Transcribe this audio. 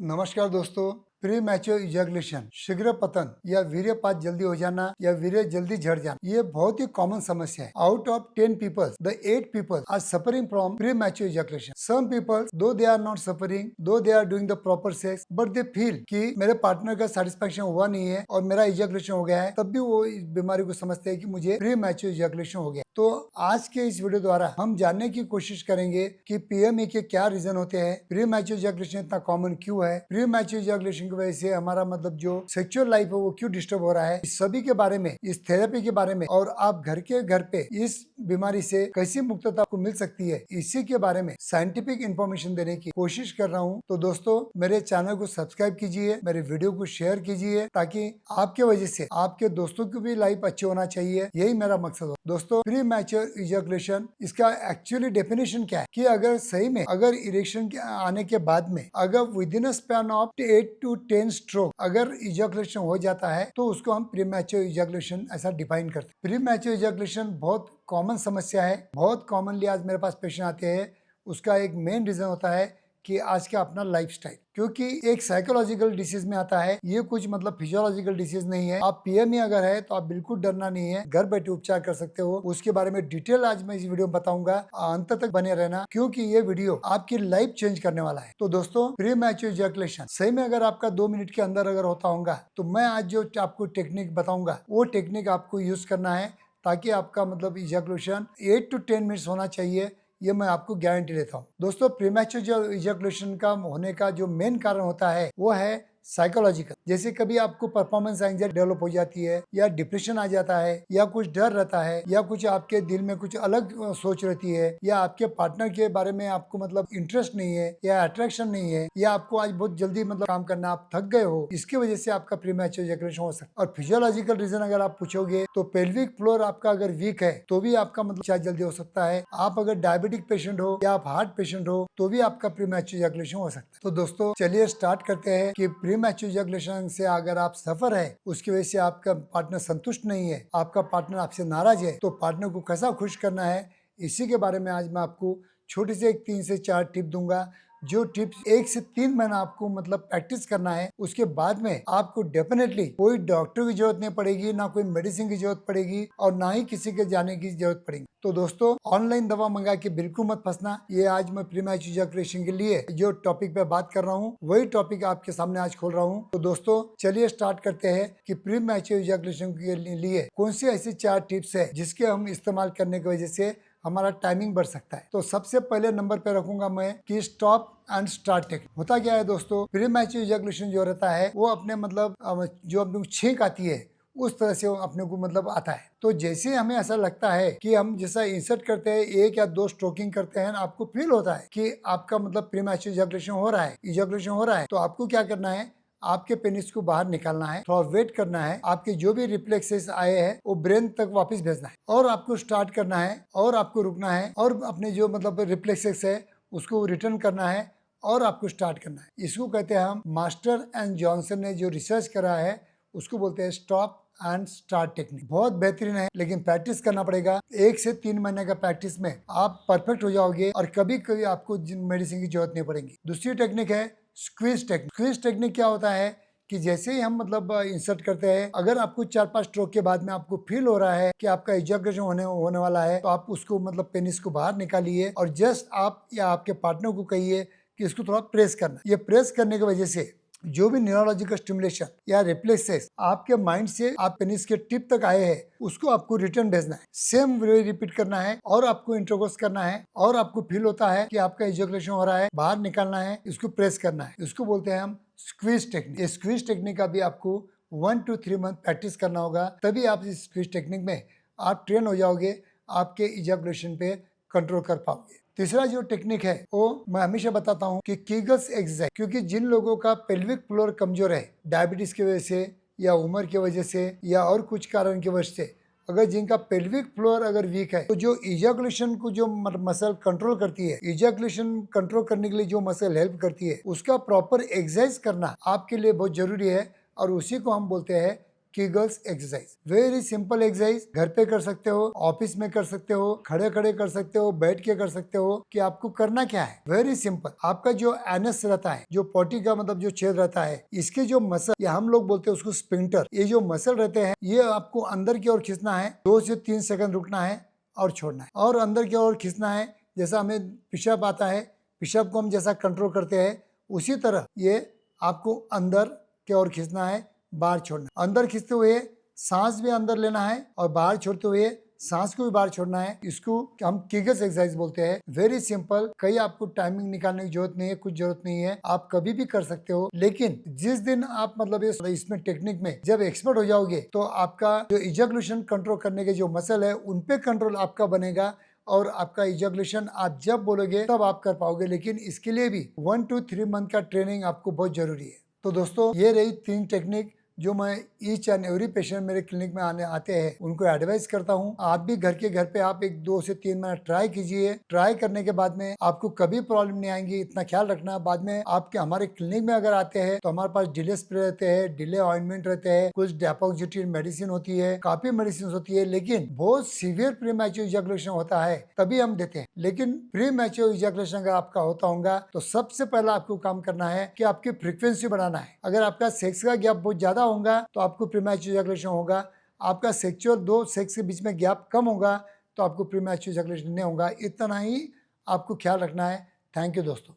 नमस्कार दोस्तों। Pre mature ejaculation, शीघ्र पतन या वीर्यपात जल्दी हो जाना या वीर्य जल्दी झड़ जाना, ये बहुत ही कॉमन समस्या है। Out of 10 people, the 8 people are suffering from premature ejaculation. Some people, though they are not suffering, though they are doing the proper sex, but they feel कि मेरे पार्टनर का सेटिस्फेक्शन हुआ नहीं है और मेरा इजैकुलेशन हो गया है, तब भी वो इस बीमारी को समझते हैं कि मुझे प्री मैच्योर इजैकुलेशन हो गया। तो आज के इस वीडियो द्वारा हम जानने की कोशिश करेंगे कि पीएमई के क्या रीजन होते हैं, प्री मैच्योर इजैकुलेशन इतना कॉमन क्यों है, प्री मैच्योर इजैकुलेशन की वजह से हमारा मतलब जो सेक्सुअल लाइफ है वो क्यों डिस्टर्ब हो रहा है। इस सभी के बारे में, इस थेरेपी के बारे में और आप घर पे इस बीमारी से कैसी मुक्तता आपको मिल सकती है, इसी के बारे में साइंटिफिक इंफॉर्मेशन देने की कोशिश कर रहा हूँ। तो दोस्तों मेरे चैनल को सब्सक्राइब कीजिए, मेरे वीडियो को शेयर कीजिए, ताकि आपके वजह से आपके दोस्तों की भी लाइफ अच्छी होना चाहिए, यही मेरा मकसद हो। दोस्तों प्री मैच्योर इजैकुलेशन, इसका एक्चुअली डेफिनेशन क्या है कि अगर सही में अगर इरेक्शन के आने के बाद में अगर with in span of 8 to 10 stroke अगर इजैकुलेशन हो जाता है तो उसको हम प्री मैच्योर इजैकुलेशन ऐसा डिफाइन करते हैं। प्री मैच्योर इजैकुलेशन बहुत कॉमन समस्या है, बहुत कॉमनली आज मेरे पास पेशेंट आते हैं। उसका एक मेन रीजन होता है कि आज का अपना लाइफस्टाइल, क्योंकि एक साइकोलॉजिकल डिसीज में आता है, ये कुछ मतलब फिजियोलॉजिकल डिसीज नहीं है। आप पीएमई अगर है तो आप बिल्कुल डरना नहीं है, घर बैठे उपचार कर सकते हो। उसके बारे में डिटेल आज मैं इस वीडियो में बताऊंगा, अंत तक बने रहना, क्योंकि ये वीडियो आपकी लाइफ चेंज करने वाला है। तो दोस्तों प्री मैच्योर इजैकुलेशन सही में अगर आपका 2 मिनट के अंदर अगर होता होगा तो मैं आज जो आपको टेक्निक बताऊंगा वो टेक्निक आपको यूज करना है, ताकि आपका मतलब इजैकुलेशन 8 to 10 मिनट्स होना चाहिए, ये मैं आपको गारंटी देता हूँ। दोस्तों प्रीमैच्योर इजैकुलेशन का होने का जो मेन कारण होता है वो है साइकोलॉजिकल। जैसे कभी आपको परफॉर्मेंस एंजाइटी डेवलप हो जाती है, या डिप्रेशन आ जाता है, या कुछ डर रहता है, या कुछ आपके दिल में कुछ अलग सोच रहती है, या आपके पार्टनर के बारे में आपको मतलब इंटरेस्ट नहीं है या अट्रैक्शन नहीं है, या आपको आज बहुत जल्दी मतलब काम करना, आप थक गए हो, इसकी वजह से आपका प्रीमैच्योर इजैकुलेशन हो सकता है। और फिजियोलॉजिकल रीजन अगर आप पूछोगे तो पेल्विक फ्लोर आपका अगर वीक है तो भी आपका मतलब शायद जल्दी हो सकता है। आप अगर डायबिटिक पेशेंट हो या आप हार्ट पेशेंट हो तो भी आपका प्रीमैच्योर इजैकुलेशन हो सकता है। तो दोस्तों चलिए स्टार्ट करते हैं कि प्रीमैच्योर इजैकुलेशन से अगर आप सफर है, उसकी वजह से आपका पार्टनर संतुष्ट नहीं है, आपका पार्टनर आपसे नाराज है, तो पार्टनर को कैसा खुश करना है, इसी के बारे में आज मैं आपको छोटी से 3 से 4 टिप दूंगा। जो टिप्स 1 से 3 महीना आपको मतलब प्रैक्टिस करना है, उसके बाद में आपको डेफिनेटली कोई डॉक्टर की जरूरत नहीं पड़ेगी, ना कोई मेडिसिन की जरूरत पड़ेगी और ना ही किसी के जाने की जरूरत पड़ेगी। तो दोस्तों ऑनलाइन दवा मंगा के बिल्कुल मत फंसना। ये आज मैं प्रीमैच्योर इजैकुलेशन के लिए जो टॉपिक पे बात कर रहा हूँ वही टॉपिक आपके सामने आज खोल रहा हूँ। तो दोस्तों चलिए स्टार्ट करते हैं कि प्रीमैच्योर इजैकुलेशन के लिए कौन सी ऐसी 4 टिप्स है जिसके हम इस्तेमाल करने की वजह से हमारा टाइमिंग बढ़ सकता है। तो सबसे पहले नंबर पे रखूंगा मैं कि स्टॉप एंड स्टार्ट टेक्निक। होता क्या है दोस्तों, प्रीमैच्योर इजैकुलेशन जो रहता है वो अपने मतलब जो अपने को छींक आती है उस तरह से अपने को मतलब आता है। तो जैसे हमें ऐसा लगता है कि हम जैसा इंसर्ट करते हैं, 1 या 2 स्ट्रोकिंग करते हैं, आपको फील होता है कि आपका मतलब प्रीमैच्योर इजैकुलेशन हो रहा है, इजैकुलेशन हो रहा है, तो आपको क्या करना है, आपके पेनिस को बाहर निकालना है, थोड़ा वेट करना है, आपके जो भी रिफ्लेक्सेस आए हैं वो ब्रेन तक वापस भेजना है, और आपको स्टार्ट करना है, और आपको रुकना है, और अपने जो मतलब रिफ्लेक्सेस है उसको रिटर्न करना है, और आपको स्टार्ट करना है। इसको कहते हैं हम, मास्टर एंड जॉनसन ने जो रिसर्च करा है उसको बोलते हैं स्टॉप एंड स्टार्ट टेक्निक। बहुत बेहतरीन है, लेकिन प्रैक्टिस करना पड़ेगा। 1 से 3 महीने का प्रैक्टिस में आप परफेक्ट हो जाओगे और कभी कभी आपको मेडिसिन की जरूरत नहीं पड़ेगी। दूसरी टेक्निक है स्क्वीज टेक्निक। स्क्वीज टेक्निक क्या होता है कि जैसे ही हम मतलब इंसर्ट करते हैं, अगर आपको 4-5 स्ट्रोक के बाद में आपको फील हो रहा है कि आपका इजैकुलेशन होने वाला है, तो आप उसको मतलब पेनिस को बाहर निकालिए और जस्ट आप या आपके पार्टनर को कहिए कि इसको थोड़ा प्रेस करना। ये प्रेस करने की वजह से जो भी न्यूरोलॉजिकल स्टिमुलेशन या रिफ्लेक्सेस आपके माइंड से आप पेनिस के टिप तक आए हैं, उसको आपको रिटर्न भेजना है। सेम वे रिपीट करना है और आपको इंटरकोर्स करना है, और आपको फील होता है कि आपका इजैकुलेशन हो रहा है, बाहर निकालना है, इसको प्रेस करना है। इसको बोलते हैं हम स्क्वीज टेक्निक। ये स्क्वीज टेक्निक का भी आपको 1 to 3 मंथ प्रैक्टिस करना होगा, तभी आप इस स्क्वीज टेक्निक में आप ट्रेन हो जाओगे, आपके इजैकुलेशन पे कंट्रोल कर पाओगे। तीसरा जो टेक्निक है वो मैं हमेशा बताता हूँ कि कीगल्स एक्सरसाइज, क्योंकि जिन लोगों का पेल्विक फ्लोर कमजोर है, डायबिटीज की वजह से या उम्र की वजह से या और कुछ कारण की वजह से, अगर जिनका पेल्विक फ्लोर अगर वीक है, तो जो इजैकुलेशन को जो मसल कंट्रोल करती है, इजैकुलेशन कंट्रोल करने के लिए जो मसल हेल्प करती है, उसका प्रॉपर एक्सरसाइज करना आपके लिए बहुत जरूरी है, और उसी को हम बोलते हैं Kegels exercise. Very simple exercise, घर पे कर सकते हो, ऑफिस में कर सकते हो, खड़े खड़े कर सकते हो, बैठ के कर सकते हो। कि आपको करना क्या है, वेरी सिंपल। आपका जो एनस रहता है, जो पोटी का मतलब जो छेद रहता है, इसके जो मसल, या हम लोग बोलते हैं उसको स्पिंटर, ये जो मसल रहते हैं, ये आपको अंदर की ओर खींचना है। 2 से 3 सेकंड रुकना है और छोड़ना है, और अंदर की ओर खींचना है। जैसा हमें पेशाब आता है, पेशाब को हम जैसा कंट्रोल करते हैं, उसी तरह ये आपको अंदर की ओर खींचना है, बाहर छोड़ना है। अंदर खींचते हुए सांस भी अंदर लेना है और बाहर छोड़ते हुए सांस को भी बाहर छोड़ना है। इसको हम कीगल्स एक्सरसाइज बोलते हैं। वेरी सिंपल, कहीं आपको टाइमिंग निकालने की जरूरत नहीं है, कुछ जरूरत नहीं है, आप कभी भी कर सकते हो। लेकिन जिस दिन आप मतलब इसमें टेक्निक में जब एक्सपर्ट हो जाओगे, तो आपका जो इजैकुलेशन कंट्रोल करने के जो मसल है, उन पे कंट्रोल आपका बनेगा, और आपका इजैकुलेशन आप जब बोलोगे तब आप कर पाओगे। लेकिन इसके लिए भी 1 to 3 मंथ का ट्रेनिंग आपको बहुत जरूरी है। तो दोस्तों, ये रही 3 टेक्निक जो मैं ईच एंड एवरी पेशेंट मेरे क्लिनिक में आते हैं उनको एडवाइस करता हूँ। आप भी घर पे आप 1 2 से 3 मिनट ट्राई कीजिए। ट्राई करने के बाद में आपको कभी प्रॉब्लम नहीं आएंगी, इतना ख्याल रखना। बाद में आपके हमारे क्लिनिक में अगर आते हैं तो हमारे पास डिले स्प्रे रहते हैं, डिले ऑइंटमेंट रहते हैं, कुछ डेपोक्सिटिन मेडिसिन होती है, काफी मेडिसिन होती है। लेकिन बहुत सीवियर प्री मैच्योर इजैकुलेशन होता है तभी हम देते हैं। लेकिन प्री मैच्योर इजैकुलेशन अगर आपका होता होगा तो सबसे पहला आपको काम करना है कि आपकी फ्रीक्वेंसी बढ़ाना है। अगर आपका सेक्स का गैप बहुत ज्यादा होगा तो आपको प्रीमैच्योर इजैकुलेशन होगा। आपका सेक्सुअल 2 सेक्स के बीच में गैप कम होगा तो आपको प्रीमैच्योर इजैकुलेशन नहीं होगा। इतना ही आपको ख्याल रखना है। थैंक यू दोस्तों।